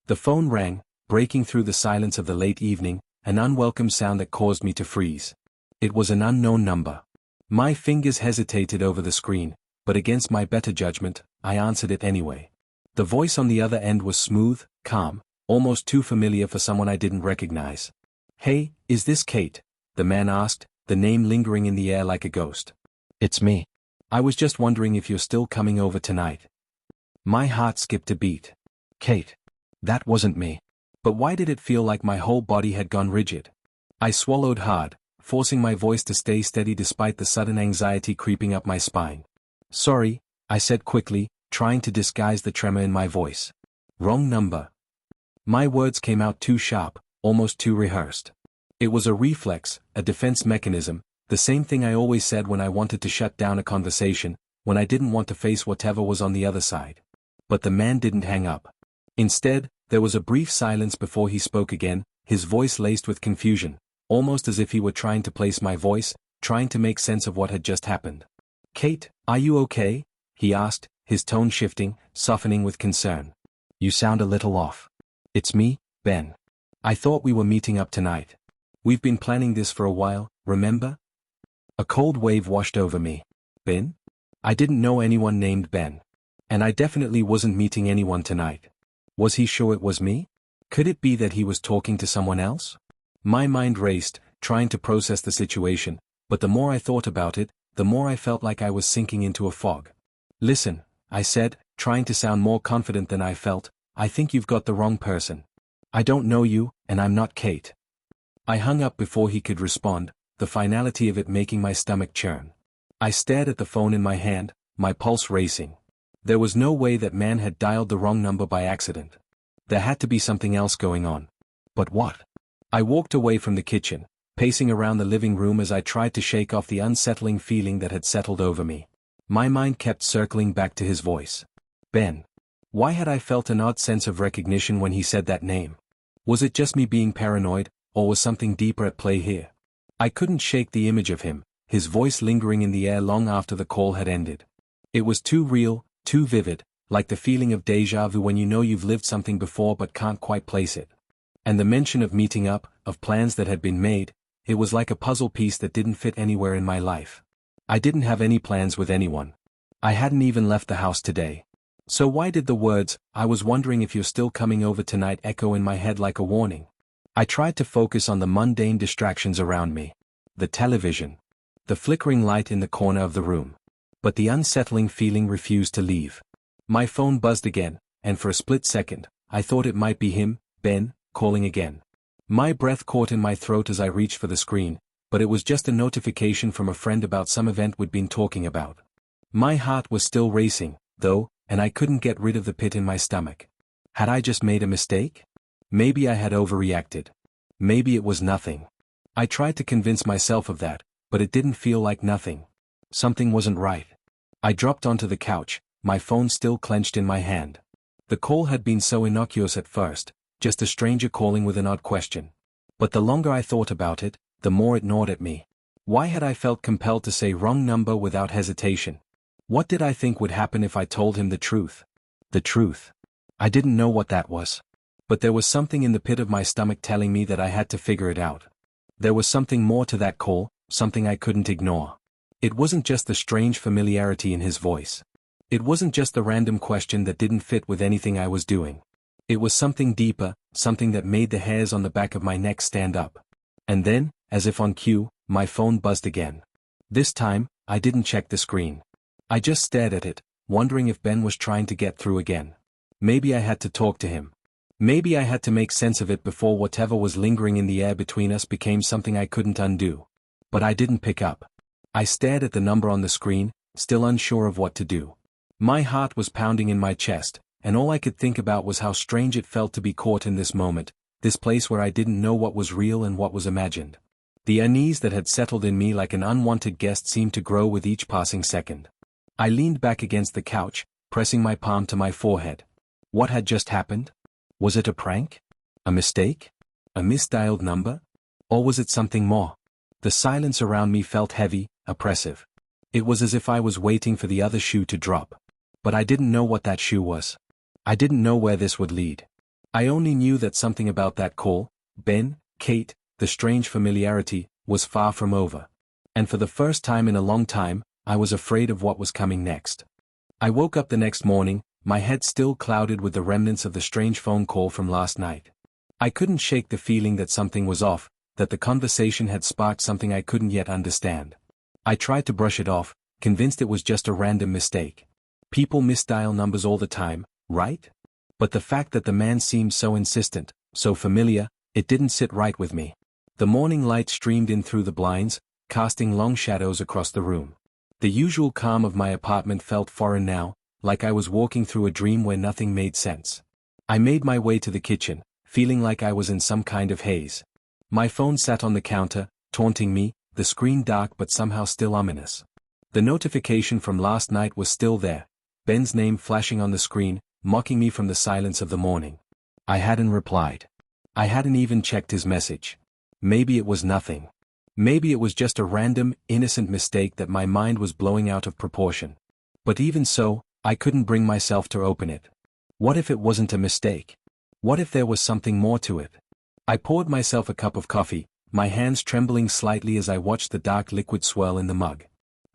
The phone rang, breaking through the silence of the late evening, an unwelcome sound that caused me to freeze. It was an unknown number. My fingers hesitated over the screen, but against my better judgment, I answered it anyway. The voice on the other end was smooth, calm, almost too familiar for someone I didn't recognize. "Hey, is this Kate?" the man asked, the name lingering in the air like a ghost. It's me. "I was just wondering if you're still coming over tonight." My heart skipped a beat. Kate. That wasn't me. But why did it feel like my whole body had gone rigid? I swallowed hard, forcing my voice to stay steady despite the sudden anxiety creeping up my spine. "Sorry," I said quickly, trying to disguise the tremor in my voice. "Wrong number." My words came out too sharp, almost too rehearsed. It was a reflex, a defense mechanism, the same thing I always said when I wanted to shut down a conversation, when I didn't want to face whatever was on the other side. But the man didn't hang up. Instead, there was a brief silence before he spoke again, his voice laced with confusion, almost as if he were trying to place my voice, trying to make sense of what had just happened. "Kate, are you okay?" he asked, his tone shifting, softening with concern. You sound a little off. "It's me, Ben. I thought we were meeting up tonight. We've been planning this for a while, remember?" A cold wave washed over me. Ben? I didn't know anyone named Ben. And I definitely wasn't meeting anyone tonight. Was he sure it was me? Could it be that he was talking to someone else? My mind raced, trying to process the situation, but the more I thought about it, the more I felt like I was sinking into a fog. "Listen," I said, trying to sound more confident than I felt, "I think you've got the wrong person. I don't know you, and I'm not Kate." I hung up before he could respond, the finality of it making my stomach churn. I stared at the phone in my hand, my pulse racing. There was no way that man had dialed the wrong number by accident. There had to be something else going on. But what? I walked away from the kitchen, pacing around the living room as I tried to shake off the unsettling feeling that had settled over me. My mind kept circling back to his voice. Ben. Why had I felt an odd sense of recognition when he said that name? Was it just me being paranoid, or was something deeper at play here? I couldn't shake the image of him, his voice lingering in the air long after the call had ended. It was too real, too vivid, like the feeling of déjà vu when you know you've lived something before but can't quite place it. And the mention of meeting up, of plans that had been made, it was like a puzzle piece that didn't fit anywhere in my life. I didn't have any plans with anyone. I hadn't even left the house today. So why did the words, "I was wondering if you're still coming over tonight," echo in my head like a warning? I tried to focus on the mundane distractions around me. The television. The flickering light in the corner of the room. But the unsettling feeling refused to leave. My phone buzzed again, and for a split second, I thought it might be him, Ben, calling again. My breath caught in my throat as I reached for the screen, but it was just a notification from a friend about some event we'd been talking about. My heart was still racing, though, and I couldn't get rid of the pit in my stomach. Had I just made a mistake? Maybe I had overreacted. Maybe it was nothing. I tried to convince myself of that, but it didn't feel like nothing. Something wasn't right. I dropped onto the couch, my phone still clenched in my hand. The call had been so innocuous at first, just a stranger calling with an odd question. But the longer I thought about it, the more it gnawed at me. Why had I felt compelled to say wrong number without hesitation? What did I think would happen if I told him the truth? The truth. I didn't know what that was. But there was something in the pit of my stomach telling me that I had to figure it out. There was something more to that call, something I couldn't ignore. It wasn't just the strange familiarity in his voice. It wasn't just the random question that didn't fit with anything I was doing. It was something deeper, something that made the hairs on the back of my neck stand up. And then, as if on cue, my phone buzzed again. This time, I didn't check the screen. I just stared at it, wondering if Ben was trying to get through again. Maybe I had to talk to him. Maybe I had to make sense of it before whatever was lingering in the air between us became something I couldn't undo. But I didn't pick up. I stared at the number on the screen, still unsure of what to do. My heart was pounding in my chest, and all I could think about was how strange it felt to be caught in this moment, this place where I didn't know what was real and what was imagined. The unease that had settled in me like an unwanted guest seemed to grow with each passing second. I leaned back against the couch, pressing my palm to my forehead. What had just happened? Was it a prank? A mistake? A misdialed number? Or was it something more? The silence around me felt heavy, oppressive. It was as if I was waiting for the other shoe to drop. But I didn't know what that shoe was. I didn't know where this would lead. I only knew that something about that call, Ben, Kate, the strange familiarity, was far from over. And for the first time in a long time, I was afraid of what was coming next. I woke up the next morning, my head still clouded with the remnants of the strange phone call from last night. I couldn't shake the feeling that something was off, that the conversation had sparked something I couldn't yet understand. I tried to brush it off, convinced it was just a random mistake. People misdial numbers all the time, right? But the fact that the man seemed so insistent, so familiar, it didn't sit right with me. The morning light streamed in through the blinds, casting long shadows across the room. The usual calm of my apartment felt foreign now, like I was walking through a dream where nothing made sense. I made my way to the kitchen, feeling like I was in some kind of haze. My phone sat on the counter, taunting me, the screen dark but somehow still ominous. The notification from last night was still there, Ben's name flashing on the screen, mocking me from the silence of the morning. I hadn't replied. I hadn't even checked his message. Maybe it was nothing. Maybe it was just a random, innocent mistake that my mind was blowing out of proportion. But even so, I couldn't bring myself to open it. What if it wasn't a mistake? What if there was something more to it? I poured myself a cup of coffee, my hands trembling slightly as I watched the dark liquid swirl in the mug.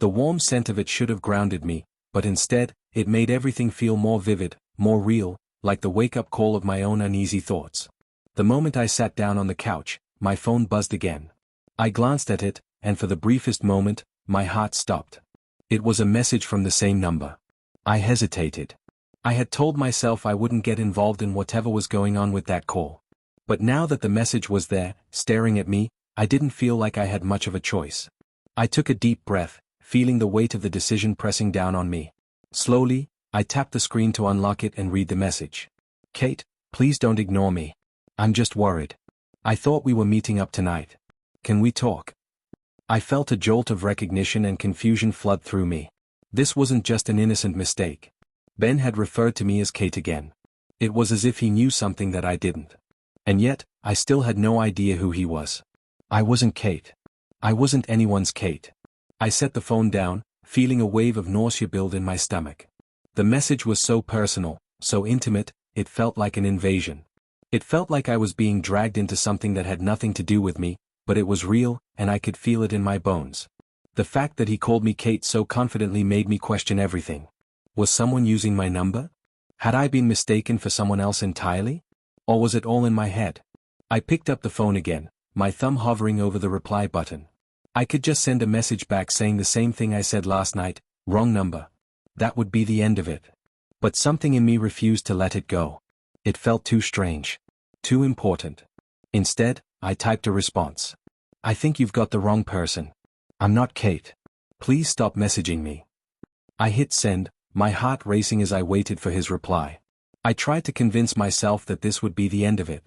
The warm scent of it should have grounded me, but instead, it made everything feel more vivid, more real, like the wake-up call of my own uneasy thoughts. The moment I sat down on the couch, my phone buzzed again. I glanced at it, and for the briefest moment, my heart stopped. It was a message from the same number. I hesitated. I had told myself I wouldn't get involved in whatever was going on with that call. But now that the message was there, staring at me, I didn't feel like I had much of a choice. I took a deep breath, feeling the weight of the decision pressing down on me. Slowly, I tapped the screen to unlock it and read the message. Kate, please don't ignore me. I'm just worried. I thought we were meeting up tonight. Can we talk? I felt a jolt of recognition and confusion flood through me. This wasn't just an innocent mistake. Ben had referred to me as Kate again. It was as if he knew something that I didn't. And yet, I still had no idea who he was. I wasn't Kate. I wasn't anyone's Kate. I set the phone down, feeling a wave of nausea build in my stomach. The message was so personal, so intimate, it felt like an invasion. It felt like I was being dragged into something that had nothing to do with me, but it was real, and I could feel it in my bones. The fact that he called me Kate so confidently made me question everything. Was someone using my number? Had I been mistaken for someone else entirely? Or was it all in my head? I picked up the phone again, my thumb hovering over the reply button. I could just send a message back saying the same thing I said last night, wrong number. That would be the end of it. But something in me refused to let it go. It felt too strange. Too important. Instead, I typed a response. I think you've got the wrong person. I'm not Kate. Please stop messaging me. I hit send, my heart racing as I waited for his reply. I tried to convince myself that this would be the end of it.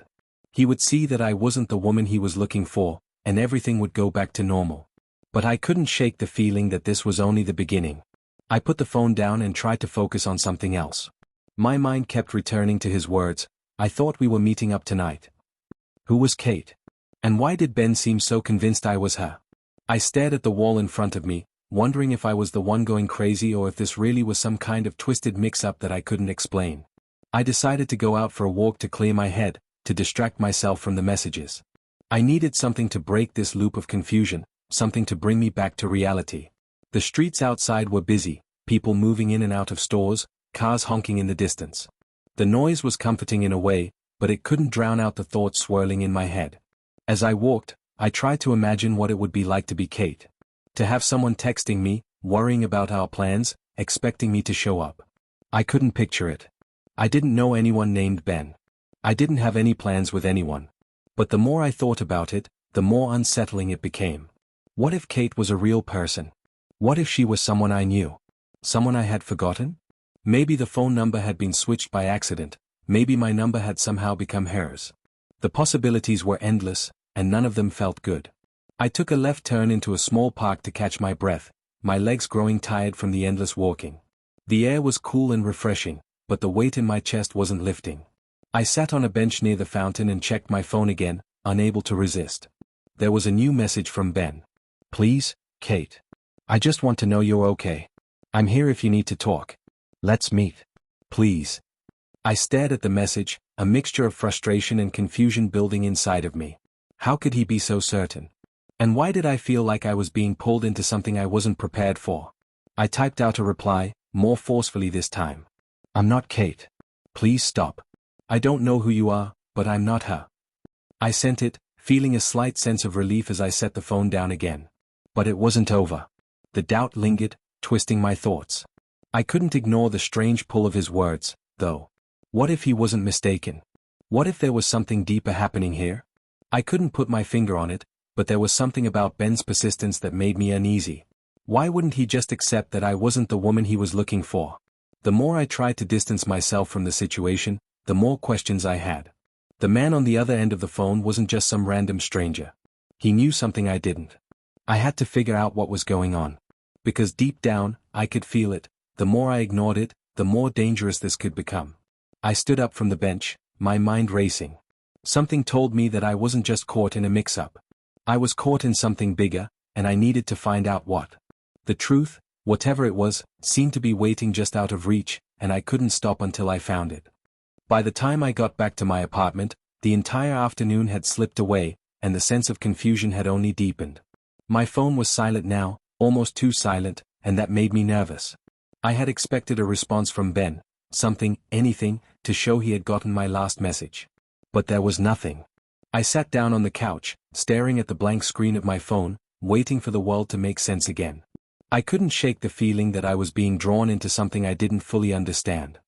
He would see that I wasn't the woman he was looking for, and everything would go back to normal. But I couldn't shake the feeling that this was only the beginning. I put the phone down and tried to focus on something else. My mind kept returning to his words, I thought we were meeting up tonight. Who was Kate? And why did Ben seem so convinced I was her? I stared at the wall in front of me, wondering if I was the one going crazy or if this really was some kind of twisted mix-up that I couldn't explain. I decided to go out for a walk to clear my head, to distract myself from the messages. I needed something to break this loop of confusion, something to bring me back to reality. The streets outside were busy, people moving in and out of stores, cars honking in the distance. The noise was comforting in a way, but it couldn't drown out the thoughts swirling in my head. As I walked, I tried to imagine what it would be like to be Kate. To have someone texting me, worrying about our plans, expecting me to show up. I couldn't picture it. I didn't know anyone named Ben. I didn't have any plans with anyone. But the more I thought about it, the more unsettling it became. What if Kate was a real person? What if she was someone I knew? Someone I had forgotten? Maybe the phone number had been switched by accident, maybe my number had somehow become hers. The possibilities were endless, and none of them felt good. I took a left turn into a small park to catch my breath, my legs growing tired from the endless walking. The air was cool and refreshing, but the weight in my chest wasn't lifting. I sat on a bench near the fountain and checked my phone again, unable to resist. There was a new message from Ben. Please, Kate. I just want to know you're okay. I'm here if you need to talk. Let's meet. Please. I stared at the message, a mixture of frustration and confusion building inside of me. How could he be so certain? And why did I feel like I was being pulled into something I wasn't prepared for? I typed out a reply, more forcefully this time. I'm not Kate. Please stop. I don't know who you are, but I'm not her. I sent it, feeling a slight sense of relief as I set the phone down again. But it wasn't over. The doubt lingered, twisting my thoughts. I couldn't ignore the strange pull of his words, though. What if he wasn't mistaken? What if there was something deeper happening here? I couldn't put my finger on it, but there was something about Ben's persistence that made me uneasy. Why wouldn't he just accept that I wasn't the woman he was looking for? The more I tried to distance myself from the situation, the more questions I had. The man on the other end of the phone wasn't just some random stranger. He knew something I didn't. I had to figure out what was going on. Because deep down, I could feel it. The more I ignored it, the more dangerous this could become. I stood up from the bench, my mind racing. Something told me that I wasn't just caught in a mix-up. I was caught in something bigger, and I needed to find out what. The truth, whatever it was, seemed to be waiting just out of reach, and I couldn't stop until I found it. By the time I got back to my apartment, the entire afternoon had slipped away, and the sense of confusion had only deepened. My phone was silent now, almost too silent, and that made me nervous. I had expected a response from Ben, something, anything, to show he had gotten my last message. But there was nothing. I sat down on the couch, staring at the blank screen of my phone, waiting for the world to make sense again. I couldn't shake the feeling that I was being drawn into something I didn't fully understand.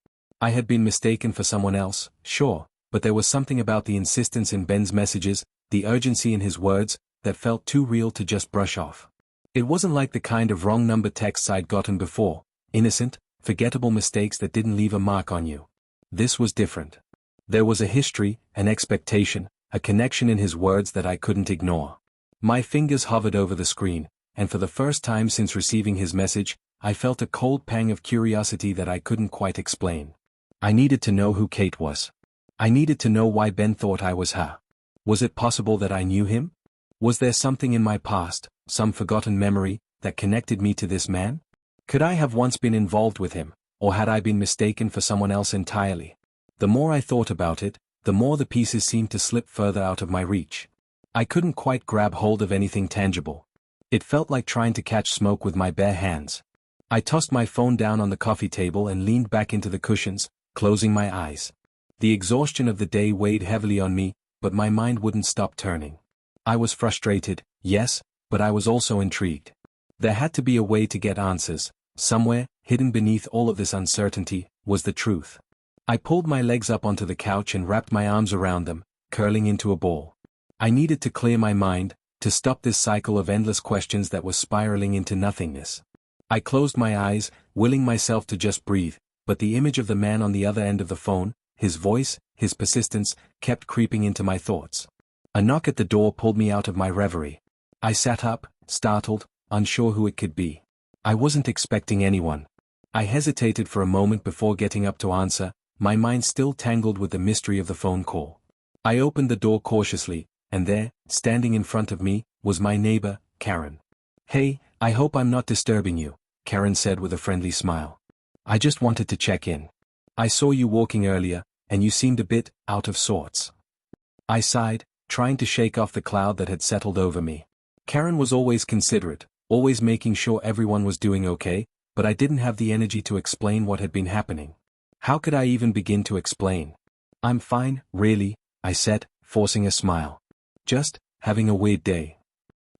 I had been mistaken for someone else, sure, but there was something about the insistence in Ben's messages, the urgency in his words, that felt too real to just brush off. It wasn't like the kind of wrong number texts I'd gotten before, innocent, forgettable mistakes that didn't leave a mark on you. This was different. There was a history, an expectation, a connection in his words that I couldn't ignore. My fingers hovered over the screen, and for the first time since receiving his message, I felt a cold pang of curiosity that I couldn't quite explain. I needed to know who Kate was. I needed to know why Ben thought I was her. Was it possible that I knew him? Was there something in my past, some forgotten memory, that connected me to this man? Could I have once been involved with him, or had I been mistaken for someone else entirely? The more I thought about it, the more the pieces seemed to slip further out of my reach. I couldn't quite grab hold of anything tangible. It felt like trying to catch smoke with my bare hands. I tossed my phone down on the coffee table and leaned back into the cushions, closing my eyes. The exhaustion of the day weighed heavily on me, but my mind wouldn't stop turning. I was frustrated, yes, but I was also intrigued. There had to be a way to get answers. Somewhere, hidden beneath all of this uncertainty, was the truth. I pulled my legs up onto the couch and wrapped my arms around them, curling into a ball. I needed to clear my mind, to stop this cycle of endless questions that was spiraling into nothingness. I closed my eyes, willing myself to just breathe, but the image of the man on the other end of the phone, his voice, his persistence, kept creeping into my thoughts. A knock at the door pulled me out of my reverie. I sat up, startled, unsure who it could be. I wasn't expecting anyone. I hesitated for a moment before getting up to answer, my mind still tangled with the mystery of the phone call. I opened the door cautiously, and there, standing in front of me, was my neighbor, Karen. "Hey, I hope I'm not disturbing you," Karen said with a friendly smile. "I just wanted to check in. I saw you walking earlier, and you seemed a bit out of sorts." I sighed, trying to shake off the cloud that had settled over me. Karen was always considerate, always making sure everyone was doing okay, but I didn't have the energy to explain what had been happening. How could I even begin to explain? "I'm fine, really," I said, forcing a smile. "Just having a weird day."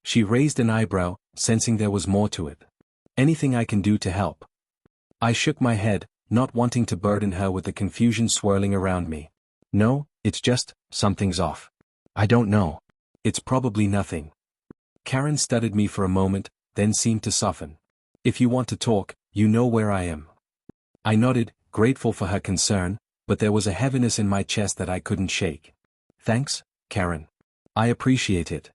She raised an eyebrow, sensing there was more to it. "Anything I can do to help?" I shook my head, not wanting to burden her with the confusion swirling around me. "No, it's just, something's off." I don't know. "It's probably nothing." Karen studied me for a moment, then seemed to soften. "If you want to talk, you know where I am." I nodded, grateful for her concern, but there was a heaviness in my chest that I couldn't shake. "Thanks, Karen. I appreciate it."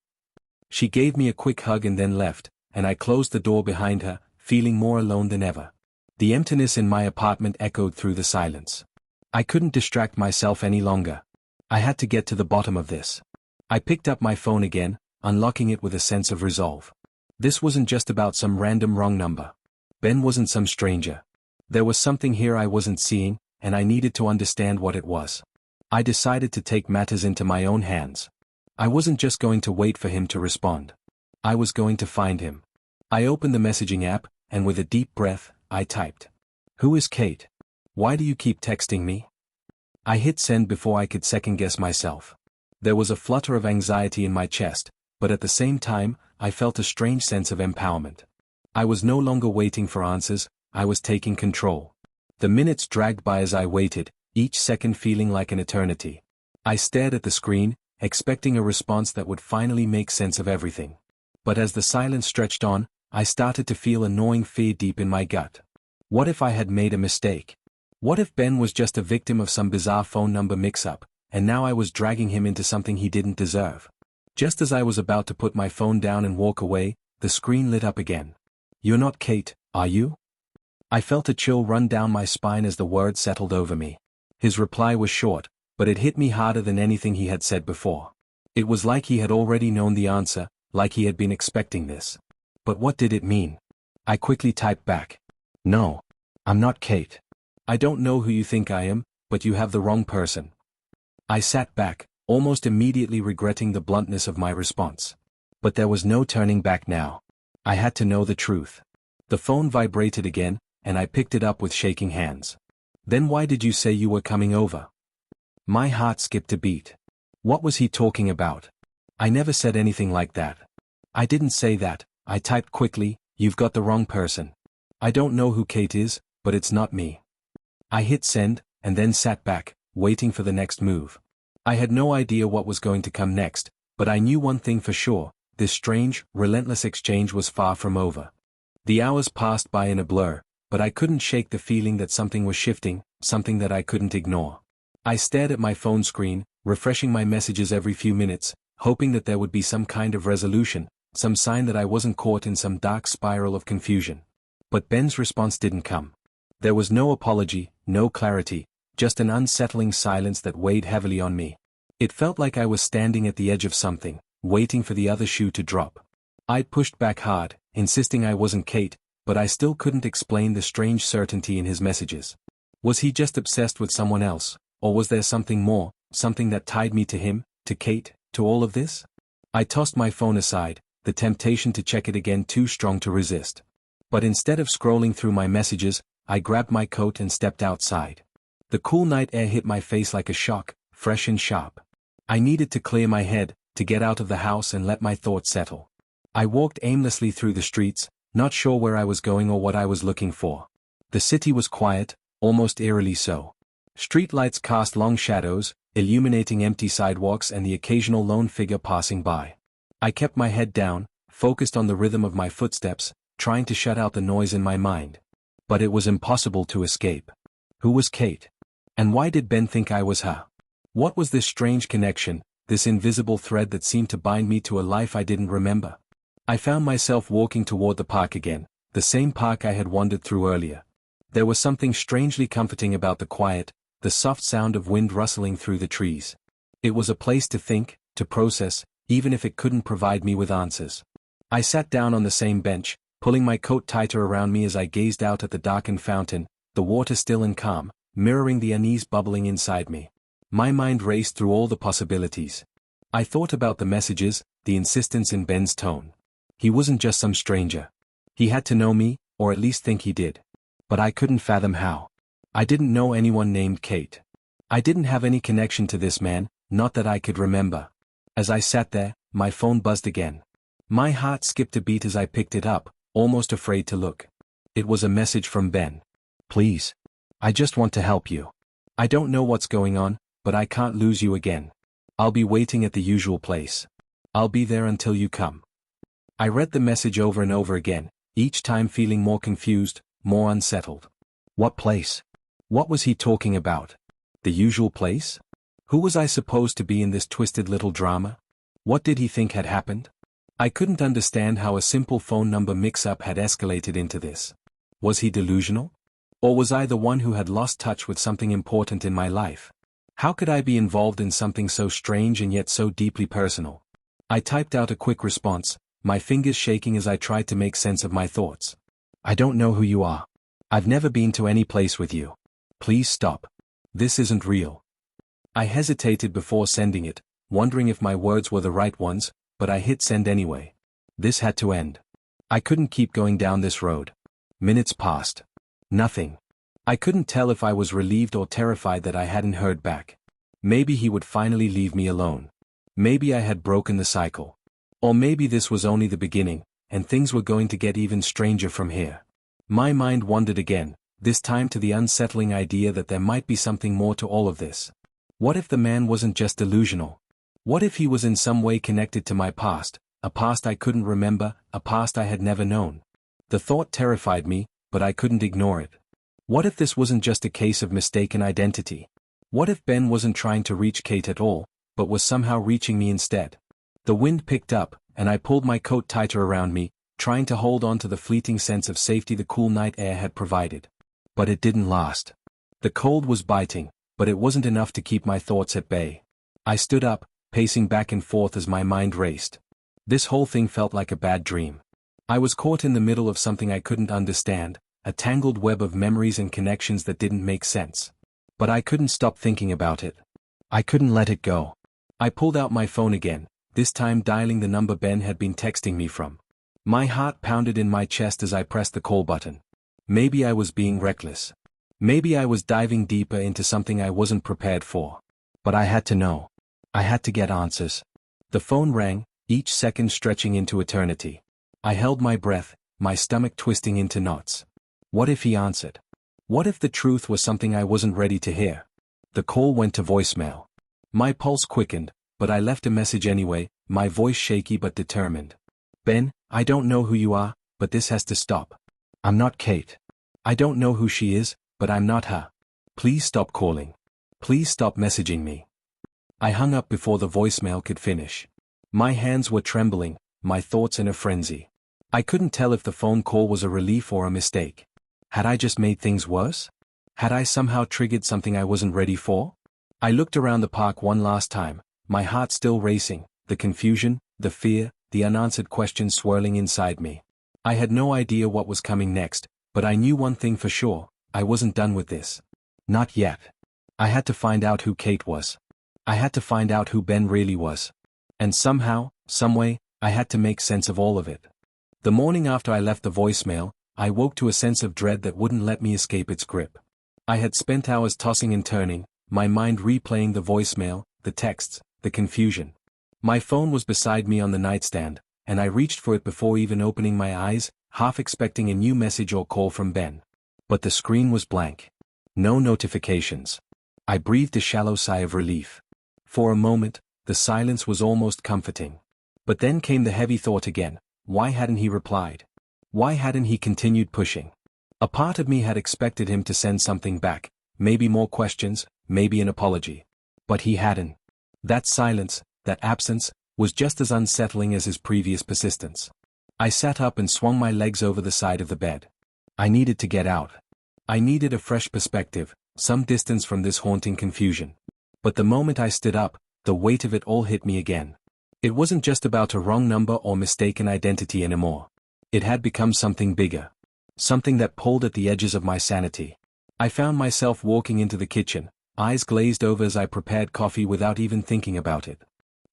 She gave me a quick hug and then left, and I closed the door behind her, feeling more alone than ever. The emptiness in my apartment echoed through the silence. I couldn't distract myself any longer. I had to get to the bottom of this. I picked up my phone again, unlocking it with a sense of resolve. This wasn't just about some random wrong number. Ben wasn't some stranger. There was something here I wasn't seeing, and I needed to understand what it was. I decided to take matters into my own hands. I wasn't just going to wait for him to respond. I was going to find him. I opened the messaging app, and with a deep breath, I typed, "Who is Kate? Why do you keep texting me?" I hit send before I could second-guess myself. There was a flutter of anxiety in my chest, but at the same time, I felt a strange sense of empowerment. I was no longer waiting for answers, I was taking control. The minutes dragged by as I waited, each second feeling like an eternity. I stared at the screen, expecting a response that would finally make sense of everything. But as the silence stretched on, I started to feel a gnawing fear deep in my gut. What if I had made a mistake? What if Ben was just a victim of some bizarre phone number mix-up, and now I was dragging him into something he didn't deserve? Just as I was about to put my phone down and walk away, the screen lit up again. "You're not Kate, are you?" I felt a chill run down my spine as the words settled over me. His reply was short, but it hit me harder than anything he had said before. It was like he had already known the answer, like he had been expecting this. But what did it mean? I quickly typed back, "No, I'm not Kate. I don't know who you think I am, but you have the wrong person." I sat back, almost immediately regretting the bluntness of my response. But there was no turning back now. I had to know the truth. The phone vibrated again, and I picked it up with shaking hands. "Then why did you say you were coming over?" My heart skipped a beat. What was he talking about? I never said anything like that. "I didn't say that," I typed quickly, "you've got the wrong person. I don't know who Kate is, but it's not me." I hit send, and then sat back, waiting for the next move. I had no idea what was going to come next, but I knew one thing for sure: this strange, relentless exchange was far from over. The hours passed by in a blur, but I couldn't shake the feeling that something was shifting, something that I couldn't ignore. I stared at my phone screen, refreshing my messages every few minutes, hoping that there would be some kind of resolution, some sign that I wasn't caught in some dark spiral of confusion. But Ben's response didn't come. There was no apology, no clarity, just an unsettling silence that weighed heavily on me. It felt like I was standing at the edge of something, waiting for the other shoe to drop. I pushed back hard, insisting I wasn't Kate, but I still couldn't explain the strange certainty in his messages. Was he just obsessed with someone else, or was there something more, something that tied me to him, to Kate, to all of this? I tossed my phone aside, the temptation to check it again too strong to resist. But instead of scrolling through my messages, I grabbed my coat and stepped outside. The cool night air hit my face like a shock, fresh and sharp. I needed to clear my head, to get out of the house and let my thoughts settle. I walked aimlessly through the streets, not sure where I was going or what I was looking for. The city was quiet, almost eerily so. Streetlights cast long shadows, illuminating empty sidewalks and the occasional lone figure passing by. I kept my head down, focused on the rhythm of my footsteps, trying to shut out the noise in my mind. But it was impossible to escape. Who was Kate? And why did Ben think I was her? What was this strange connection, this invisible thread that seemed to bind me to a life I didn't remember? I found myself walking toward the park again, the same park I had wandered through earlier. There was something strangely comforting about the quiet, the soft sound of wind rustling through the trees. It was a place to think, to process, even if it couldn't provide me with answers. I sat down on the same bench, pulling my coat tighter around me as I gazed out at the darkened fountain, the water still and calm, mirroring the unease bubbling inside me. My mind raced through all the possibilities. I thought about the messages, the insistence in Ben's tone. He wasn't just some stranger. He had to know me, or at least think he did. But I couldn't fathom how. I didn't know anyone named Kate. I didn't have any connection to this man, not that I could remember. As I sat there, my phone buzzed again. My heart skipped a beat as I picked it up, almost afraid to look. It was a message from Ben. "Please. I just want to help you. I don't know what's going on, but I can't lose you again. I'll be waiting at the usual place. I'll be there until you come." I read the message over and over again, each time feeling more confused, more unsettled. What place? What was he talking about? The usual place? Who was I supposed to be in this twisted little drama? What did he think had happened? I couldn't understand how a simple phone number mix-up had escalated into this. Was he delusional? Or was I the one who had lost touch with something important in my life? How could I be involved in something so strange and yet so deeply personal? I typed out a quick response, my fingers shaking as I tried to make sense of my thoughts. "I don't know who you are. I've never been to any place with you. Please stop. This isn't real. I hesitated before sending it, wondering if my words were the right ones, but I hit send anyway. This had to end. I couldn't keep going down this road. Minutes passed. Nothing. I couldn't tell if I was relieved or terrified that I hadn't heard back. Maybe he would finally leave me alone. Maybe I had broken the cycle. Or maybe this was only the beginning, and things were going to get even stranger from here. My mind wandered again, this time to the unsettling idea that there might be something more to all of this. What if the man wasn't just delusional? What if he was in some way connected to my past, a past I couldn't remember, a past I had never known? The thought terrified me, but I couldn't ignore it. What if this wasn't just a case of mistaken identity? What if Ben wasn't trying to reach Kate at all, but was somehow reaching me instead? The wind picked up, and I pulled my coat tighter around me, trying to hold on to the fleeting sense of safety the cool night air had provided. But it didn't last. The cold was biting, but it wasn't enough to keep my thoughts at bay. I stood up, pacing back and forth as my mind raced. This whole thing felt like a bad dream. I was caught in the middle of something I couldn't understand, a tangled web of memories and connections that didn't make sense. But I couldn't stop thinking about it. I couldn't let it go. I pulled out my phone again, this time dialing the number Ben had been texting me from. My heart pounded in my chest as I pressed the call button. Maybe I was being reckless. Maybe I was diving deeper into something I wasn't prepared for. But I had to know. I had to get answers. The phone rang, each second stretching into eternity. I held my breath, my stomach twisting into knots. What if he answered? What if the truth was something I wasn't ready to hear? The call went to voicemail. My pulse quickened, but I left a message anyway, my voice shaky but determined. Ben, I don't know who you are, but this has to stop. I'm not Kate. I don't know who she is, but I'm not her. Please stop calling. Please stop messaging me. I hung up before the voicemail could finish. My hands were trembling, my thoughts in a frenzy. I couldn't tell if the phone call was a relief or a mistake. Had I just made things worse? Had I somehow triggered something I wasn't ready for? I looked around the park one last time, my heart still racing, the confusion, the fear, the unanswered questions swirling inside me. I had no idea what was coming next, but I knew one thing for sure, I wasn't done with this. Not yet. I had to find out who Kate was. I had to find out who Ben really was. And somehow, someway, I had to make sense of all of it. The morning after I left the voicemail, I woke to a sense of dread that wouldn't let me escape its grip. I had spent hours tossing and turning, my mind replaying the voicemail, the texts, the confusion. My phone was beside me on the nightstand, and I reached for it before even opening my eyes, half expecting a new message or call from Ben. But the screen was blank. No notifications. I breathed a shallow sigh of relief. For a moment, the silence was almost comforting. But then came the heavy thought again, why hadn't he replied? Why hadn't he continued pushing? A part of me had expected him to send something back, maybe more questions, maybe an apology. But he hadn't. That silence, that absence, was just as unsettling as his previous persistence. I sat up and swung my legs over the side of the bed. I needed to get out. I needed a fresh perspective, some distance from this haunting confusion. But the moment I stood up, the weight of it all hit me again. It wasn't just about a wrong number or mistaken identity anymore. It had become something bigger. Something that pulled at the edges of my sanity. I found myself walking into the kitchen, eyes glazed over as I prepared coffee without even thinking about it.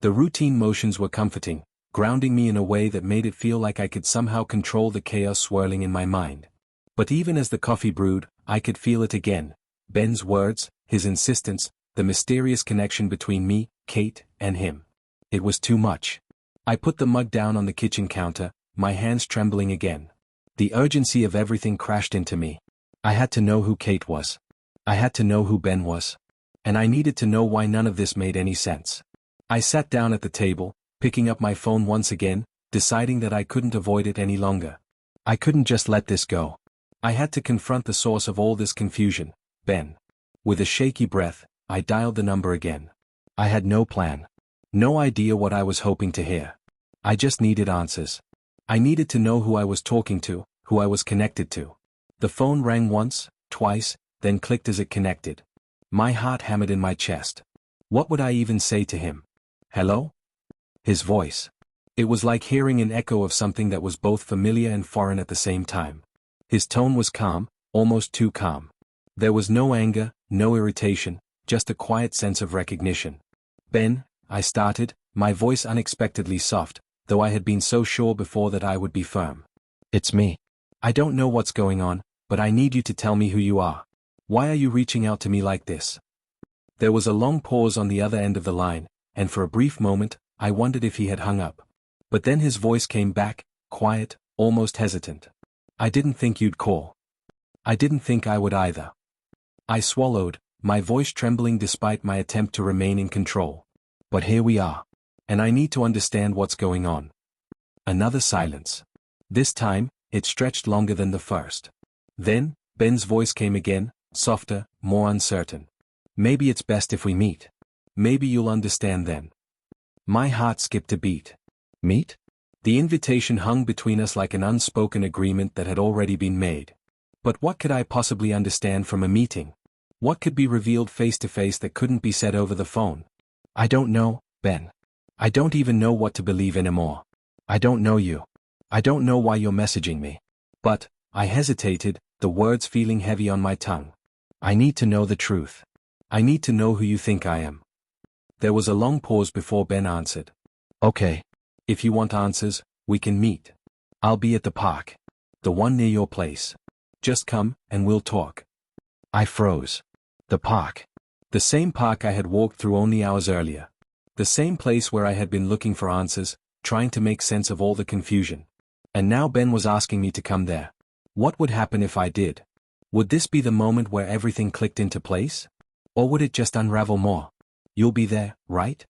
The routine motions were comforting, grounding me in a way that made it feel like I could somehow control the chaos swirling in my mind. But even as the coffee brewed, I could feel it again. Ben's words, his insistence, the mysterious connection between me, Kate, and him. It was too much. I put the mug down on the kitchen counter, my hands trembling again. The urgency of everything crashed into me. I had to know who Kate was. I had to know who Ben was. And I needed to know why none of this made any sense. I sat down at the table, picking up my phone once again, deciding that I couldn't avoid it any longer. I couldn't just let this go. I had to confront the source of all this confusion, Ben. With a shaky breath, I dialed the number again. I had no plan. No idea what I was hoping to hear. I just needed answers. I needed to know who I was talking to, who I was connected to. The phone rang once, twice, then clicked as it connected. My heart hammered in my chest. What would I even say to him? Hello? His voice. It was like hearing an echo of something that was both familiar and foreign at the same time. His tone was calm, almost too calm. There was no anger, no irritation, just a quiet sense of recognition. Ben, I started, my voice unexpectedly soft, though I had been so sure before that I would be firm. It's me. I don't know what's going on, but I need you to tell me who you are. Why are you reaching out to me like this? There was a long pause on the other end of the line, and for a brief moment, I wondered if he had hung up. But then his voice came back, quiet, almost hesitant. I didn't think you'd call. I didn't think I would either. I swallowed, my voice trembling despite my attempt to remain in control. But here we are. And I need to understand what's going on. Another silence. This time, it stretched longer than the first. Then, Ben's voice came again, softer, more uncertain. Maybe it's best if we meet. Maybe you'll understand then. My heart skipped a beat. Meet? The invitation hung between us like an unspoken agreement that had already been made. But what could I possibly understand from a meeting? What could be revealed face to face that couldn't be said over the phone? I don't know, Ben. I don't even know what to believe anymore. I don't know you. I don't know why you're messaging me. But, I hesitated, the words feeling heavy on my tongue. I need to know the truth. I need to know who you think I am. There was a long pause before Ben answered. Okay. If you want answers, we can meet. I'll be at the park. The one near your place. Just come, and we'll talk. I froze. The park. The same park I had walked through only hours earlier. The same place where I had been looking for answers, trying to make sense of all the confusion. And now Ben was asking me to come there. What would happen if I did? Would this be the moment where everything clicked into place? Or would it just unravel more? You'll be there, right?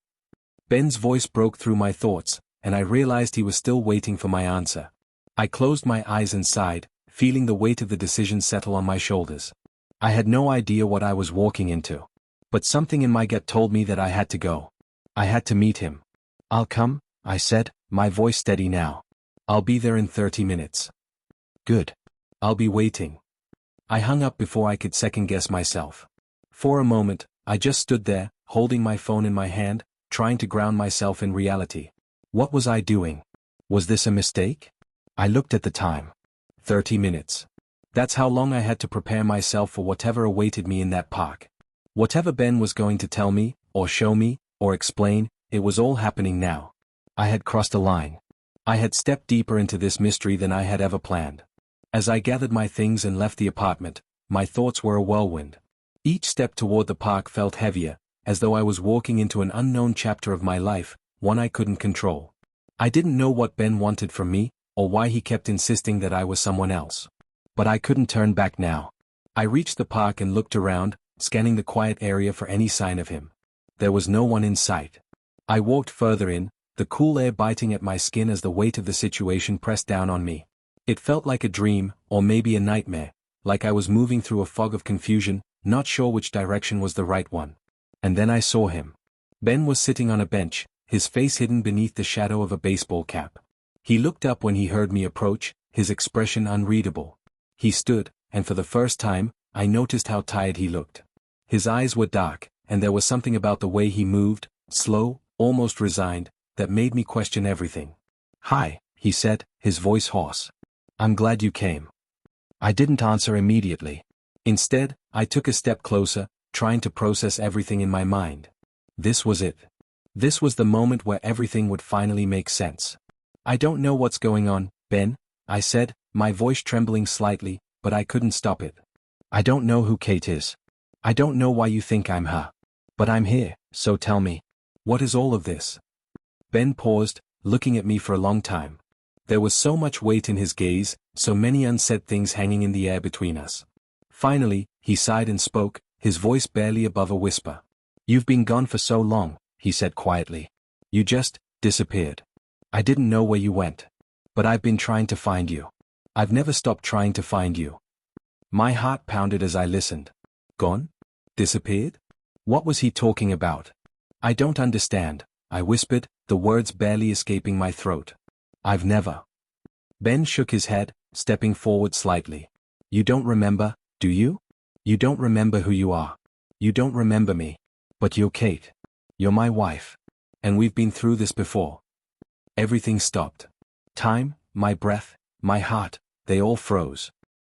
Ben's voice broke through my thoughts, and I realized he was still waiting for my answer. I closed my eyes and sighed, feeling the weight of the decision settle on my shoulders. I had no idea what I was walking into. But something in my gut told me that I had to go. I had to meet him. I'll come, I said, my voice steady now. I'll be there in 30 minutes. Good. I'll be waiting. I hung up before I could second-guess myself. For a moment, I just stood there, holding my phone in my hand, trying to ground myself in reality. What was I doing? Was this a mistake? I looked at the time. 30 minutes. That's how long I had to prepare myself for whatever awaited me in that park. Whatever Ben was going to tell me, or show me, or explain, it was all happening now. I had crossed a line. I had stepped deeper into this mystery than I had ever planned. As I gathered my things and left the apartment, my thoughts were a whirlwind. Each step toward the park felt heavier, as though I was walking into an unknown chapter of my life, one I couldn't control. I didn't know what Ben wanted from me, or why he kept insisting that I was someone else. But I couldn't turn back now. I reached the park and looked around, scanning the quiet area for any sign of him. There was no one in sight. I walked further in, the cool air biting at my skin as the weight of the situation pressed down on me. It felt like a dream, or maybe a nightmare, like I was moving through a fog of confusion, not sure which direction was the right one. And then I saw him. Ben was sitting on a bench, his face hidden beneath the shadow of a baseball cap. He looked up when he heard me approach, his expression unreadable. He stood, and for the first time, I noticed how tired he looked. His eyes were dark, and there was something about the way he moved, slow, almost resigned, that made me question everything. "Hi," he said, his voice hoarse. "I'm glad you came." I didn't answer immediately. Instead, I took a step closer, trying to process everything in my mind. This was it. This was the moment where everything would finally make sense. "I don't know what's going on, Ben," I said, my voice trembling slightly, but I couldn't stop it. "I don't know who Kate is. I don't know why you think I'm her. But I'm here, so tell me. What is all of this?" Ben paused, looking at me for a long time. There was so much weight in his gaze, so many unsaid things hanging in the air between us. Finally, he sighed and spoke, his voice barely above a whisper. "You've been gone for so long," he said quietly. "You just disappeared. I didn't know where you went. But I've been trying to find you. I've never stopped trying to find you." My heart pounded as I listened. Gone? Disappeared? What was he talking about? "I don't understand," I whispered, the words barely escaping my throat. "I've never." Ben shook his head, stepping forward slightly. "You don't remember, do you? You don't remember who you are. You don't remember me. But you're Kate. You're my wife. And we've been through this before." Everything stopped. Time, my breath, my heart, they all froze.